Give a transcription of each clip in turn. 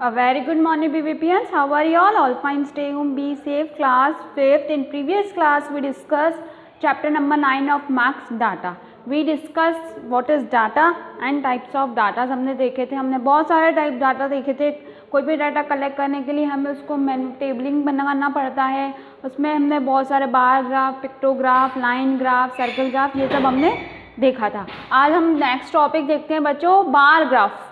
A very good morning BBPians. How are you all? All fine, stay home, be safe. Class 5th. In previous class we discussed chapter number 9 of Max Data. We discussed what is data and types of data. हमने देखे थे, हमने बहुत सारे type data देखे थे. कोई भी डाटा कलेक्ट करने के लिए हमें उसको टेबलिंग बनाना पड़ता है. उसमें हमने बहुत सारे bar graph, pictograph, line graph, circle graph, ये सब हमने देखा था. आज हम नेक्स्ट टॉपिक देखते हैं बच्चों, बार ग्राफ.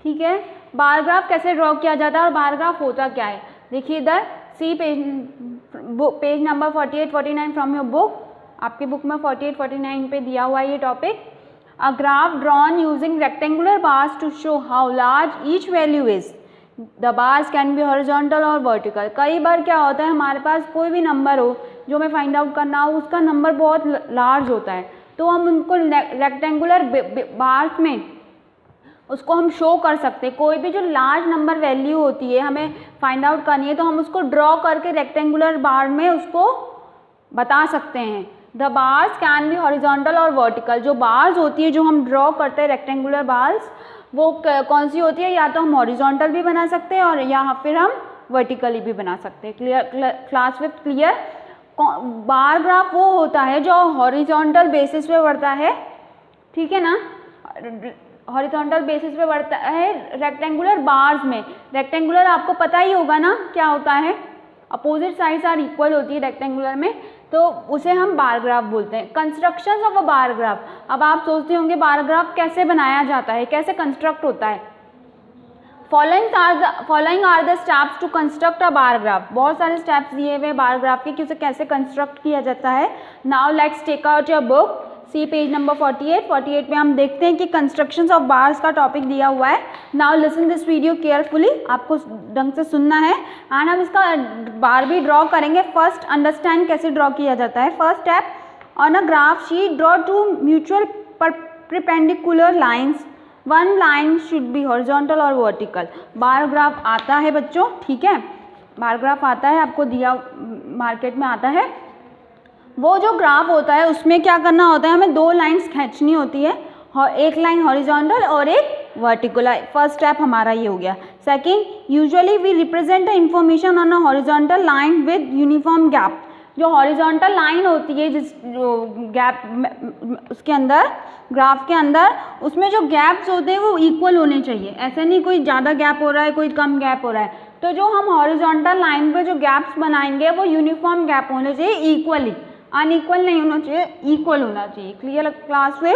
ठीक है, बार ग्राफ कैसे ड्रॉ किया जाता है और बार ग्राफ होता क्या है. देखिए इधर see page number 48-49 from your book. आपकी बुक में 48-49 पे दिया हुआ है ये topic. A graph drawn using rectangular bars to show how large each value is. The bars can be horizontal और वर्टिकल. कई बार क्या होता है, हमारे पास कोई भी नंबर हो जो हमें फाइंड आउट करना हो, उसका नंबर बहुत लार्ज होता है, तो हम उनको रेक्टेंगुलर बार्स में उसको हम शो कर सकते हैं. कोई भी जो लार्ज नंबर वैल्यू होती है हमें फाइंड आउट करनी है, तो हम उसको ड्रॉ करके रेक्टेंगुलर बार में उसको बता सकते हैं. The bars can be horizontal और वर्टिकल. जो बार्स होती है जो हम ड्रॉ करते हैं रेक्टेंगुलर बार्स, वो कौन सी होती है, या तो हम हॉरिजॉन्टल भी बना सकते हैं और या फिर हम वर्टिकली भी बना सकते हैं. Clear, class with clear. Bar graph वो होता है जो हॉरिजॉन्टल बेसिस पे बढ़ता है, ठीक है ना, हॉरिजॉन्टल बेसिस पे बढ़ता है रेक्टेंगुलर बार्स में. रेक्टेंगुलर आपको पता ही होगा ना क्या होता है, अपोजिट साइड्स आर इक्वल होती है रेक्टेंगुलर में, तो उसे हम बार ग्राफ बोलते हैं. Constructions of a bar graph. अब आप सोचते होंगे बार ग्राफ कैसे बनाया जाता है, कैसे कंस्ट्रक्ट होता है. Following are the steps to construct a bar graph. बहुत सारे स्टेप्स दिए हुए बार ग्राफ के कि उसे कैसे कंस्ट्रक्ट किया जाता है. Now let's take out your book, see page number 48 में हम देखते हैं कि कंस्ट्रक्शंस ऑफ बार्स का टॉपिक दिया हुआ है. Now listen this video carefully, आपको ढंग से सुनना है एंड हम इसका बार भी ड्रॉ करेंगे. फर्स्ट अंडरस्टैंड कैसे ड्रॉ किया जाता है. First step, on a graph sheet draw two mutual perpendicular lines. One line should be horizontal और वर्टिकल. बार ग्राफ आता है बच्चों, ठीक है, बार ग्राफ आता है, आपको दिया मार्केट में आता है. वो जो ग्राफ होता है उसमें क्या करना होता है, हमें दो लाइंस खींचनी होती है, एक लाइन हॉरिजॉन्टल और एक वर्टिकल. फर्स्ट स्टेप हमारा ये हो गया. Second, usually we represent the information on a horizontal line with uniform gap. जो हॉरिजॉन्टल लाइन होती है, जिस गैप उसके अंदर, ग्राफ के अंदर, उसमें जो गैप्स होते हैं वो इक्वल होने चाहिए. ऐसे नहीं कोई ज़्यादा गैप हो रहा है, कोई कम गैप हो रहा है. तो जो हम हॉरिजॉन्टल लाइन पे जो गैप्स बनाएंगे वो यूनिफॉर्म गैप होने चाहिए, इक्वली, अनइक्वल नहीं होना चाहिए, इक्वल होना चाहिए. क्लियर क्लास में.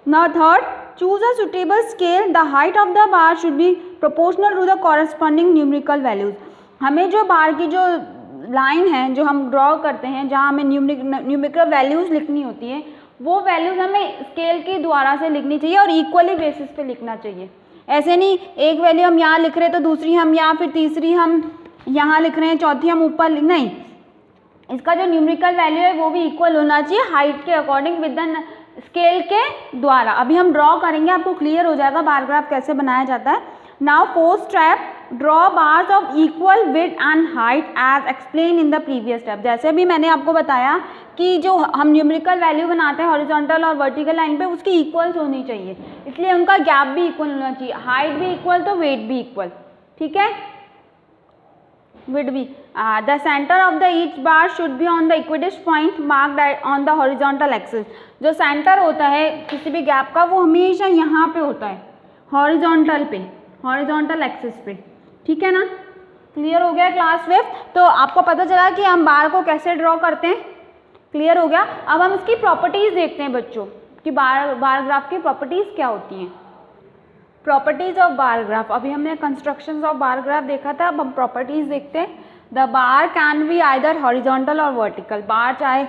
Now third, choose a suitable scale. The height of the bar should be proportional to the corresponding numerical values. हमें जो बार की जो लाइन है जो हम ड्रॉ करते हैं, जहाँ हमें न्यूमेरिकल वैल्यूज लिखनी होती है, वो वैल्यूज हमें स्केल के द्वारा से लिखनी चाहिए और इक्वली बेसिस पे लिखना चाहिए. ऐसे नहीं एक वैल्यू हम यहाँ लिख रहे हैं तो दूसरी हम यहाँ, फिर तीसरी हम यहाँ लिख रहे हैं, चौथी हम ऊपर नहीं. इसका जो न्यूमेरिकल वैल्यू है वो भी इक्वल होना चाहिए हाइट के अकॉर्डिंग विद द स्केल के द्वारा. अभी हम ड्रॉ करेंगे, आपको क्लियर हो जाएगा बार ग्राफ कैसे बनाया जाता है. Now fourth step, draw bars of equal width and height as explain in the previous step. जैसे भी मैंने आपको बताया कि जो हम न्यूमेरिकल वैल्यू बनाते हैं हॉरिजॉन्टल और वर्टिकल लाइन पे, उसकी इक्वल्स होनी चाहिए, इसलिए उनका गैप भी इक्वल होना चाहिए. हाइट भी इक्वल तो वेट भी इक्वल, ठीक है, विड्थ भी. The centre of the each bar should be on the equidistant point marked on the horizontal axis. जो सेंटर होता है किसी भी गैप का वो हमेशा यहाँ पे होता है, हॉरिजॉन्टल पे, हॉरिजॉन्टल एक्सिस पे, ठीक है ना. क्लियर हो गया क्लास फिफ्थ. तो आपको पता चला कि हम बार को कैसे ड्रॉ करते हैं. क्लियर हो गया. अब हम इसकी प्रॉपर्टीज देखते हैं बच्चों कि बार ग्राफ की प्रॉपर्टीज क्या होती हैं. Properties of bar graph. अभी हमने कंस्ट्रक्शंस ऑफ बार ग्राफ देखा था, अब हम प्रॉपर्टीज देखते हैं. The bar can be either horizontal और वर्टिकल. बार चाहे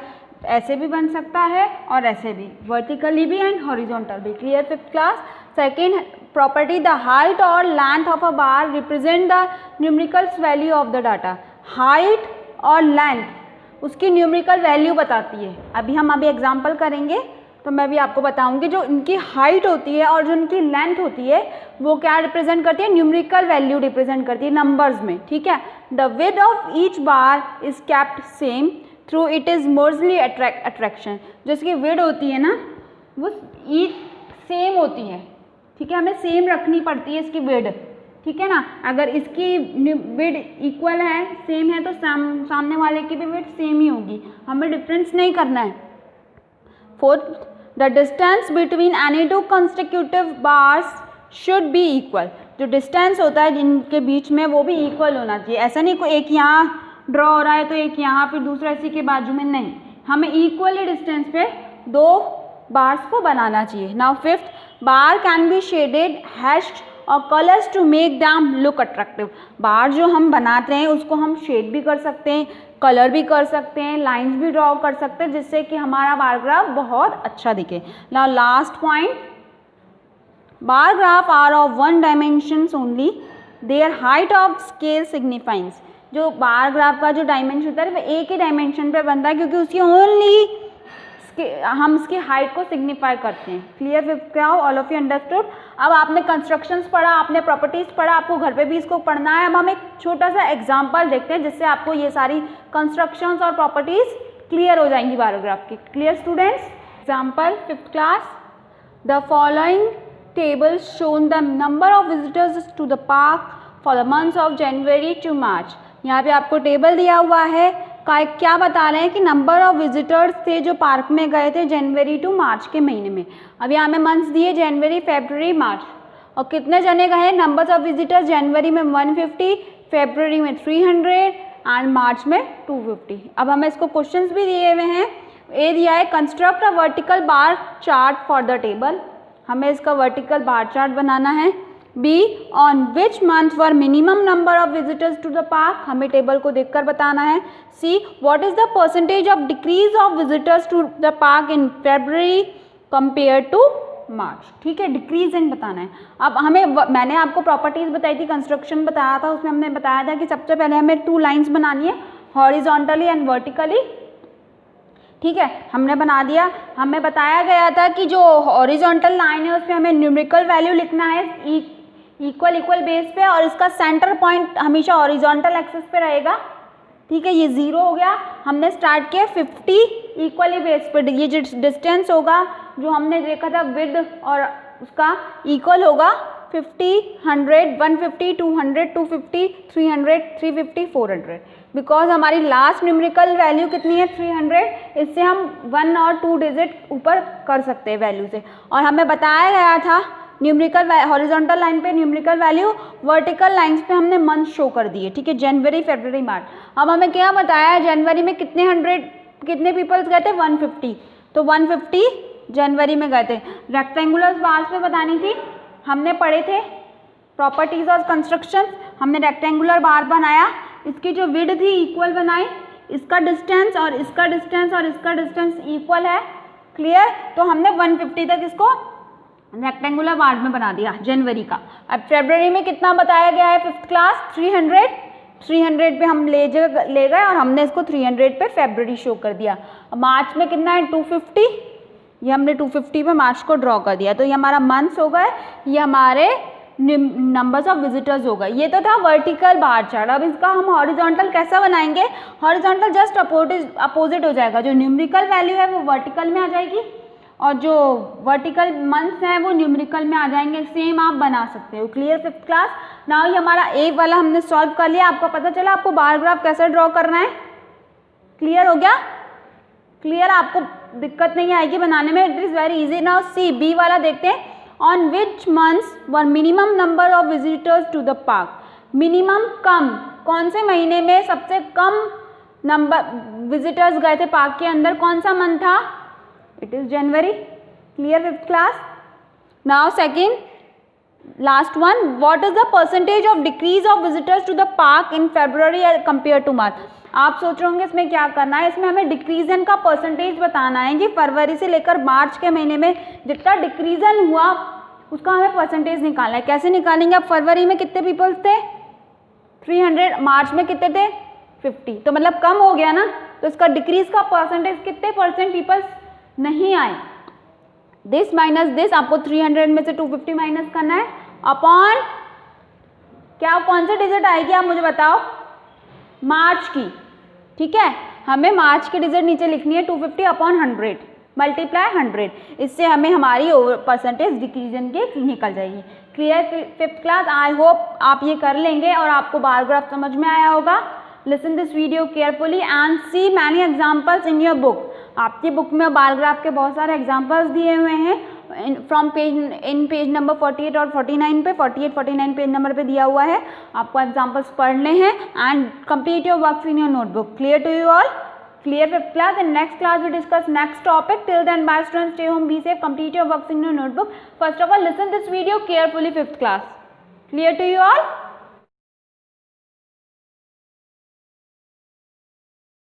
ऐसे भी बन सकता है और ऐसे भी, वर्टिकली भी एंड हॉरिजॉन्टल भी. Clear fifth class. Second property, the height और length of a bar represent the numerical value of the data. Height और लेंथ उसकी न्यूमेरिकल वैल्यू बताती है. अभी एग्जाम्पल करेंगे तो मैं भी आपको बताऊंगी. जो इनकी हाइट होती है और जो इनकी लेंथ होती है वो क्या रिप्रेजेंट करती है, न्यूमेरिकल वैल्यू रिप्रेजेंट करती है नंबर्स में, ठीक है. The width of each bar is kept same through it is mostly attraction. जो इसकी विड्थ होती है ना वो ईच सेम होती है, ठीक है, हमें सेम रखनी पड़ती है इसकी विड्थ, ठीक है ना। अगर इसकी विड्थ इक्वल है, सेम है, तो सामने वाले की भी विड्थ सेम ही होगी, हमें डिफरेंस नहीं करना है। Fourth, the distance between any two consecutive bars should be equal. जो डिस्टेंस होता है जिनके बीच में वो भी इक्वल होना चाहिए। ऐसा नहीं कोई एक यहाँ ड्रॉ हो रहा है तो एक यहाँ फिर दूसरा इसी के बाजू में, नहीं, हमें इक्वली डिस्टेंस पे दो बार्स को बनाना चाहिए। Now fifth, bar can be shaded, hashed और colours to make them look attractive. Bar जो हम बनाते हैं उसको हम शेड भी कर सकते हैं, कलर भी कर सकते हैं, लाइंस भी ड्रॉ कर सकते हैं, जिससे कि हमारा बार ग्राफ बहुत अच्छा दिखे। Now last point, bar graph are of one dimensions only, their height of scale significance. जो बार ग्राफ का जो डायमेंशन होता है वो एक ही डायमेंशन पे बनता है, क्योंकि उसकी ओनली हम इसकी हाइट को सिग्निफाई करते हैं। Clear with crowd, all of you understood. अब आपने कंस्ट्रक्शंस पढ़ा, आपने प्रॉपर्टीज पढ़ा, आपको घर पे भी इसको पढ़ना है। अब हम एक छोटा सा एग्जांपल देखते हैं जिससे आपको ये सारी कंस्ट्रक्शंस और प्रॉपर्टीज क्लियर हो जाएंगी बायोग्राफ की। Clear students? Example 5th class, the following table shown the number of visitors to the park for the months of January to March. यहाँ पे आपको टेबल दिया हुआ है, क्या बता रहे हैं कि नंबर ऑफ विजिटर्स थे जो पार्क में गए थे जनवरी टू मार्च के महीने में। अब यहाँ में मंथ्स दिए जनवरी, फरवरी, मार्च, और कितने जने गए, नंबर्स ऑफ विजिटर्स जनवरी में 150, फरवरी में 300 एंड मार्च में 250। अब हमें इसको क्वेश्चंस भी दिए हुए हैं। ए दिया है construct a vertical bar chart for the table, हमें इसका वर्टिकल बार चार्ट बनाना है। B, on which month were minimum number of visitors to the park, हमें टेबल को देखकर बताना है। C, what is the percentage of decrease of visitors to the park in February compare to March. ठीक है, decrease in बताना है। अब हमें मैंने आपको प्रॉपर्टीज बताई थी, कंस्ट्रक्शन बताया था, उसमें हमने बताया था कि सबसे पहले हमें 2 लाइन्स बनानी है, हॉरिजॉन्टली एंड वर्टिकली। ठीक है, हमने बना दिया। हमें बताया गया था कि जो हॉरिजॉन्टल लाइन है उसमें हमें न्यूमेरिकल वैल्यू लिखना है इक्वल बेस पे, और इसका सेंटर पॉइंट हमेशा हॉरिजॉन्टल एक्सिस पे रहेगा। ठीक है, ये 0 हो गया। हमने स्टार्ट किया 50 इक्वली बेस पे, ये जो डिस्टेंस होगा जो हमने देखा था विड्थ और उसका इक्वल होगा 50, 100, 150, 200, 250, 300, 350, 400। बिकॉज हमारी लास्ट न्यूमेरिकल वैल्यू कितनी है 300, इससे हम 1 और 2 डिजिट ऊपर कर सकते हैं वैल्यू से। और हमें बताया गया था न्यूमेरिकल हॉरिजॉन्टल लाइन पे न्यूमेरिकल वैल्यू, वर्टिकल लाइंस पे हमने मंथ शो कर दिए। ठीक है, जनवरी, फरवरी, मार्च। अब हमें क्या बताया है, जनवरी में कितने पीपल्स गए थे 150, तो 150 जनवरी में गए थे। रेक्टेंगुलर बार्स पे बतानी थी, हमने पढ़े थे प्रॉपर्टीज ऑफ कंस्ट्रक्शन। हमने रेक्टेंगुलर बार बनाया, इसकी जो विड्थ थी इक्वल बनाई, इसका डिस्टेंस और इसका डिस्टेंस और इसका डिस्टेंस इक्वल है। क्लियर? तो हमने 150 तक इसको रेक्टेंगुलर बार में बना दिया जनवरी का। अब फरवरी में कितना बताया गया है 5th क्लास, 300 पे हम ले गए और हमने इसको 300 पे फरवरी शो कर दिया। अब मार्च में कितना है 250, ये हमने 250 पे मार्च को ड्रॉ कर दिया। तो ये हमारा मंथ्स हो गए, ये हमारे नंबर्स ऑफ विजिटर्स हो गए। ये तो था वर्टिकल बार चार्ट। अब इसका हम हॉरिजॉन्टल कैसा बनाएंगे, हॉरिजॉन्टल जस्ट अपोजिट हो जाएगा। जो न्यूमेरिकल वैल्यू है वो वर्टिकल में आ जाएगी और जो वर्टिकल मंथ्स हैं वो न्यूमेरिकल में आ जाएंगे। सेम आप बना सकते हो। Clear 5th class? नाउ ये हमारा ए वाला हमने सॉल्व कर लिया। आपको पता चला आपको बार ग्राफ कैसे ड्रॉ करना है। क्लियर हो गया? क्लियर? आपको दिक्कत नहीं आएगी बनाने में, it is very easy. Now see, b वाला देखते हैं। On which months were minimum number of visitors to the park, minimum कम, कौन से महीने में सबसे कम नंबर विजिटर्स गए थे पार्क के अंदर, कौन सा मंथ था, it is January. Clear 5th class? Now second, last one, what is the percentage of decrease of visitors to the park in February compared to March? आप सोच रहे होंगे इसमें क्या करना है, इसमें हमें डिक्रीजन का परसेंटेज बताना है कि फरवरी से लेकर मार्च के महीने में जितना डिक्रीजन हुआ उसका हमें परसेंटेज निकालना है। कैसे निकालेंगे? अब फरवरी में कितने पीपल्स थे 300, मार्च में कितने थे 50, तो मतलब कम हो गया ना, तो इसका डिक्रीज का परसेंटेज कितने % पीपल्स नहीं आए। दिस माइनस दिस, आपको 300 में से 250 माइनस करना है अपॉन क्या, कौन सा डिजिट आएगी आप मुझे बताओ, मार्च की। ठीक है, हमें मार्च की डिजिट नीचे लिखनी है 250 अपॉन 100। मल्टीप्लाई 100, इससे हमें हमारी परसेंटेज डिक्रीजन की निकल जाएगी। Clear fifth class? I hope आप ये कर लेंगे और आपको बार ग्राफ समझ में आया होगा। Listen this video carefully and see many examples in your book. आपकी बुक में बार ग्राफ के बहुत सारे एग्जाम्पल्स दिए हुए हैं फ्रॉम पेज नंबर 48 और 49 पे, 48-49 पेज नंबर पे दिया हुआ है। आपको एग्जाम्पल्स पढ़ने हैं and complete your works in your notebook. Clear to you all? Clear fifth class? In next class we discuss next topic. Till then, bye students, stay home, be safe, complete your works in your notebook. First of all, listen this video carefully fifth class. Clear to you all?